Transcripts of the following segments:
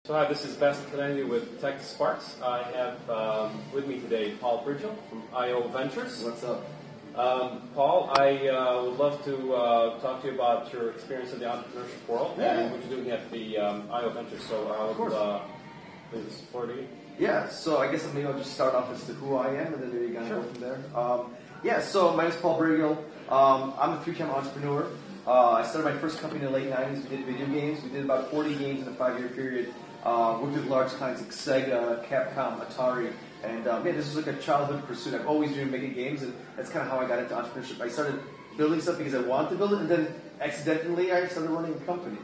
So hi, this is Best Kennedy with Tech Sparks. I have with me today Paul Bragiel from IO Ventures. What's up? Paul, I would love to talk to you about your experience in the entrepreneurship world and what you're doing at the IO Ventures. So I would leave this floor to you. Yeah, so I guess maybe I'll just start off as to who I am and then maybe kind of go from there. So my name is Paul Bragiel. I'm a three-time entrepreneur. I started my first company in the late 90s. We did video games. We did about 40 games in a 5-year period. Worked with large clients like Sega, Capcom, Atari, and this was like a childhood pursuit. I've always dreamed of making games, and that's kind of how I got into entrepreneurship. I started building stuff because I wanted to build it, and then accidentally I started running a company.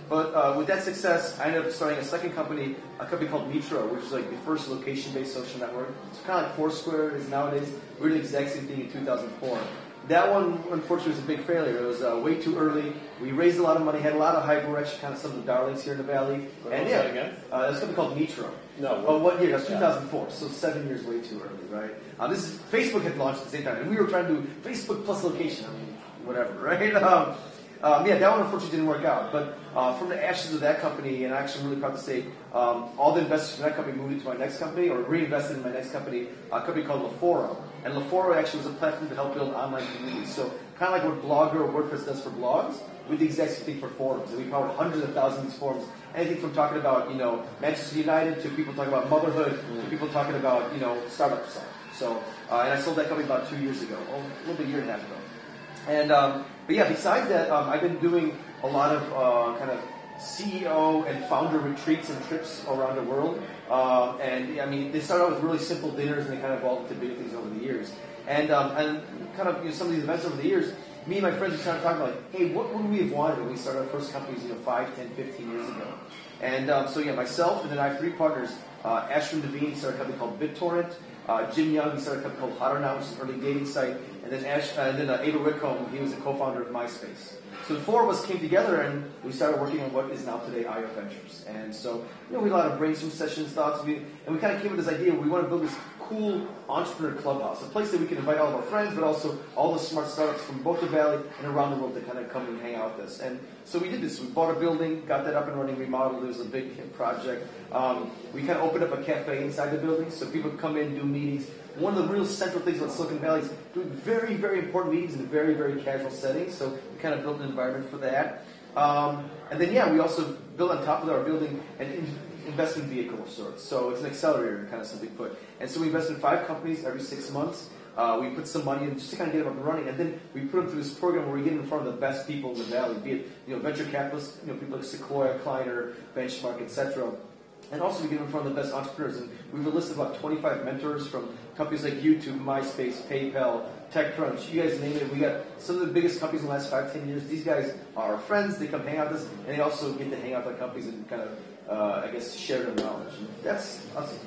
But with that success, I ended up starting a second company, a company called Meetro, which is like the first location-based social network. It's kind of like Foursquare is nowadays. We did the exact same thing in 2004. That one, unfortunately, was a big failure. It was way too early. We raised a lot of money, had a lot of hype. We're actually kind of some of the darlings here in the valley. What was that again? It's something called Meetro. No. What year? That was 2004. So 7 years way too early, right? This is Facebook had launched at the same time, and we were trying to do Facebook plus location. I mean, whatever, right? That one unfortunately didn't work out. But from the ashes of that company, and actually I'm really proud to say, all the investors from that company moved into my next company, or reinvested in my next company, a company called Lefora. And Lefora actually was a platform to help build online communities. So kind of like what Blogger or WordPress does for blogs, we did the exact same thing for forums. And we powered hundreds of thousands of forums. Anything from talking about, Manchester United to people talking about motherhood to people talking about, startup stuff. So, and I sold that company about 2 years ago, a little bit, a year and a half ago. Besides that, I've been doing a lot of kind of CEO and founder retreats and trips around the world. They started out with really simple dinners and they kind of evolved into bigger things over the years. And kind of some of these events over the years, me and my friends just started talking like, hey, what would we have wanted when we started our first companies, 5, 10, 15 years ago? And myself, and then I have 3 partners. Ashwin Devine started a company called BitTorrent. Jim Young, he started a company called Hotter Now, which is an early dating site. And then Abel Whitcomb, he was the co-founder of MySpace. So the 4 of us came together and we started working on what is now today IO Ventures. And so, we had a lot of brainstorm sessions, thoughts, and we kind of came with this idea, we want to build this cool entrepreneur clubhouse, a place that we can invite all of our friends, but also all the smart startups from both the valley and around the world to kind of come and hang out with us. And so we did this. We bought a building, got that up and running, remodeled. It was a big project. We kind of opened up a cafe inside the building so people could come in, do meetings. One of the real central things about Silicon Valley is doing very, very important meetings in very, very casual settings. So we kind of built an environment for that. We also built on top of our building an investment vehicle of sorts. So it's an accelerator, kind of simply put. And so we invest in 5 companies every 6 months. We put some money in just to kind of get them up and running. And then we put them through this program where we get in front of the best people in the valley, be it venture capitalists, people like Sequoia, Kleiner, Benchmark, etc. And also we get in front of the best entrepreneurs. And we have a list of about 25 mentors from companies like YouTube, MySpace, PayPal, TechCrunch, you guys name it. We got some of the biggest companies in the last 5, 10 years. These guys are our friends. They come hang out with us, and they also get to hang out with our companies and kind of, share their knowledge. And that's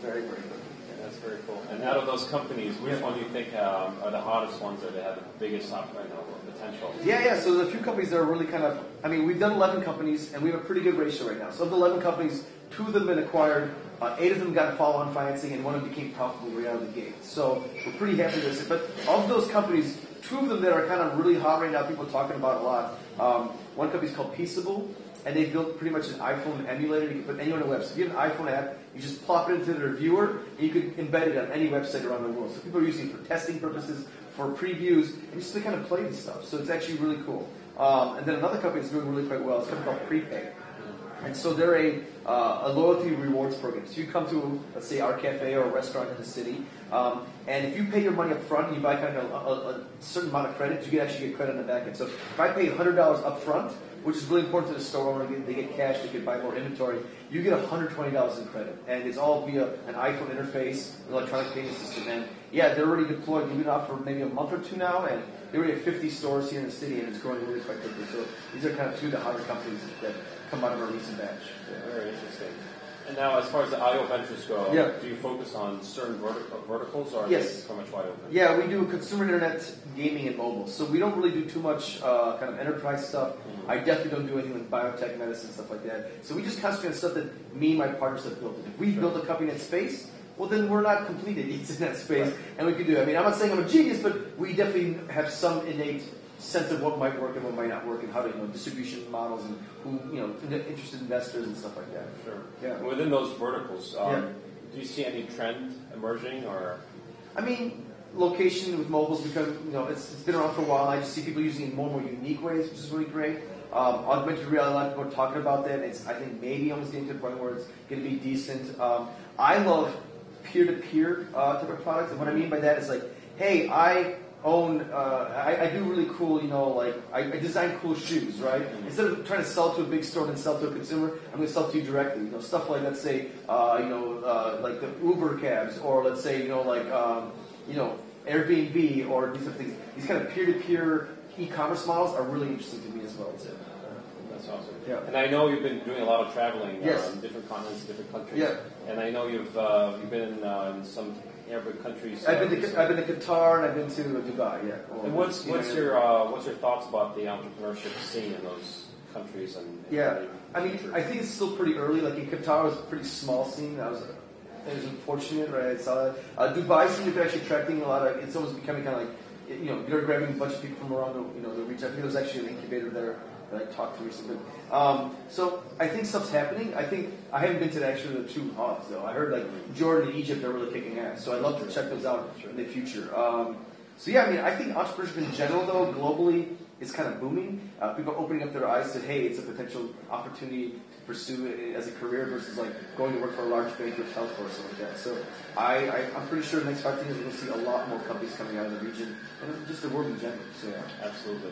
very, very good. Yeah, that's very cool. And out of those companies, which one do you think are the hottest ones that have the biggest potential? So there's a few companies that are really kind of, we've done 11 companies, and we have a pretty good ratio right now. So of the 11 companies, 2 of them have been acquired, 8 of them got follow-on financing, and 1 of them became profitable right out of the gate. So we're pretty happy with this. But of those companies, 2 of them that are kind of really hot right now, people are talking about a lot. One company is called Peaceable, and they built pretty much an iPhone emulator. You can put anywhere on the web. So if you have an iPhone app, you just plop it into their viewer, and you can embed it on any website around the world. So people are using it for testing purposes, for previews, and just to kind of play this stuff. So it's actually really cool. And then another company that's doing really quite well is a company called Prepay. And so they're a loyalty rewards program. So you come to, let's say, our cafe or a restaurant in the city, and if you pay your money up front and you buy kind of a certain amount of credit, you can actually get credit on the back end. So if I pay $100 up front, which is really important to the store owner, they get cash, they can buy more inventory, you get $120 in credit. And it's all via an iPhone interface, an electronic payment system. And they're already deployed. We've been out for maybe a month or 2 now, and they already have 50 stores here in the city, and it's growing really quite quickly. So these are kind of 2 of the hotter companies that come out of our recent batch. Yeah, very interesting. And now, as far as the IO Ventures go, do you focus on certain verticals, or is it so much wide open? Yeah, we do consumer internet, gaming, and mobile. So we don't really do too much kind of enterprise stuff. I definitely don't do anything like biotech, medicine, stuff like that. So we just concentrate on stuff that me and my partners have built. If we built a company in that space, well, then we're not completed. It's in that space, and we can do it. I'm not saying I'm a genius, but we definitely have some innate sense of what might work and what might not work, and how to distribution models and who interested investors and stuff like that. Sure. Yeah. And within those verticals, do you see any trend emerging, or? I mean, location with mobile's become it's been around for a while. I just see people using it in more and more unique ways, which is really great. Augmented reality, a lot of people are talking about that. It's, I think, maybe almost getting to the point where it's going to be decent. I love peer-to-peer type of products, and what I mean by that is like, hey, I own, I do really cool, I design cool shoes, right? Instead of trying to sell to a big store and sell to a consumer, I'm going to sell to you directly. Stuff like, let's say, like the Uber cabs, or let's say, Airbnb, or these things. These kind of peer-to-peer e-commerce models are really interesting to me as well, too. That's awesome. Yeah. And I know you've been doing a lot of traveling Yes. in different continents, different countries. Yeah. And I know you've been in some Arab countries. I've been to Qatar and I've been to Dubai. Yeah. And what's your thoughts about the entrepreneurship scene in those countries? And I mean, I think it's still pretty early. Like in Qatar, it was a pretty small scene. It was unfortunate, right? I saw that. Dubai seemed to be actually attracting a lot of. It's almost becoming kind of like they're grabbing a bunch of people from around the region. I think there was actually an incubator there that I talked to recently. So I think stuff's happening. I haven't been to the two hubs though. I heard like Jordan and Egypt are really kicking ass. So I'd love to check those out in the future. So yeah, I mean, I think entrepreneurship in general though, globally, is kind of booming. People are opening up their eyes to, hey, it's a potential opportunity to pursue it as a career versus like going to work for a large bank or telco or something like that. So I'm pretty sure in the next 5 years we'll see a lot more companies coming out of the region and just the world in general. So yeah. Absolutely.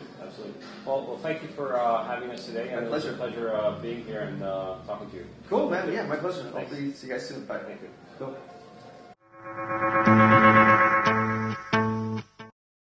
Well, thank you for having us today. My pleasure. It was a pleasure being here and talking to you. Cool, man. Yeah, my pleasure. Hopefully see you guys soon. Bye. Thank you. Cool.